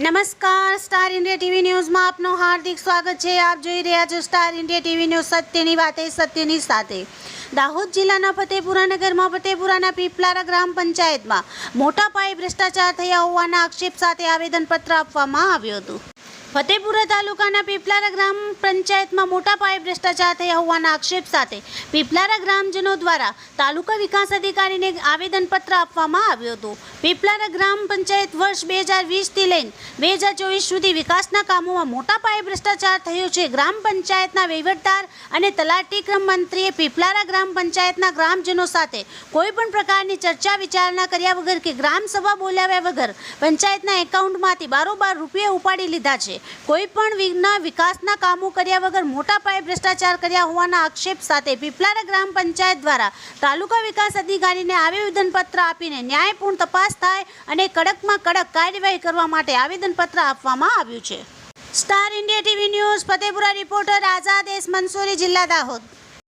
નમસ્કાર, star India TV ન્યૂઝમાં આપનું હાર્દિક સ્વાગત છે। આપ જોઈ રહ્યા છો સ્ટાર ઇન્ડિયા ટીવી ન્યૂઝ, સત્યની વાતે સત્યની સાથે। દાહોદ જિલ્લાના ફતેપુરા નગરમાં ફતેપુરાના પીપલારા ગ્રામ પંચાયતમાં મોટા પાયે ભ્રષ્ટાચાર થયા હોવાના આક્ષેપ સાથે આવેદનપત્ર આપવામાં આવ્યું હતું। ફતેપુરા તાલુકાના પીપલારા ગ્રામ પંચાયતમાં મોટા પાયે ભ્રષ્ટાચાર થયા હોવાના આક્ષેપ સાથે પીપલારા ગ્રામજનો દ્વારા તાલુકા વિકાસ અધિકારીને આવેદનપત્ર આપવામાં આવ્યું હતું। પીપલારા ગ્રામ પંચાયત વર્ષ 2020થી લઈને 2024 સુધી વિકાસના કામોમાં મોટા પાયે ભ્રષ્ટાચાર થયો છે। ગ્રામ પંચાયતના વહીવટદાર અને તલાટી ક્રમ મંત્રીએ પીપલારા ગ્રામ પંચાયતના ગ્રામજનો સાથે કોઈપણ પ્રકારની ચર્ચા વિચારણા કર્યા વગર કે ગ્રામ સભા બોલાવ્યા વગર પંચાયતના એકાઉન્ટમાંથી બારોબાર રૂપિયા ઉપાડી લીધા છે। કોઈપણ વિકાસના કામો કર્યા વગર મોટા પાયે ભ્રષ્ટાચાર કર્યા હોવાના આક્ષેપ સાથે પીપલારા ગ્રામ પંચાયત દ્વારા તાલુકા વિકાસ અધિકારીને આવેદનપત્ર આપીને ન્યાયપૂર્ણ તપાસ થાય અને કડકમાં કડક કાર્યવાહી કરવા માટે આવેદનપત્ર આપવામાં આવ્યું છે। Star India TV news Fatepura reporter Azad S Mansuri, જિલ્લા દાહોદ।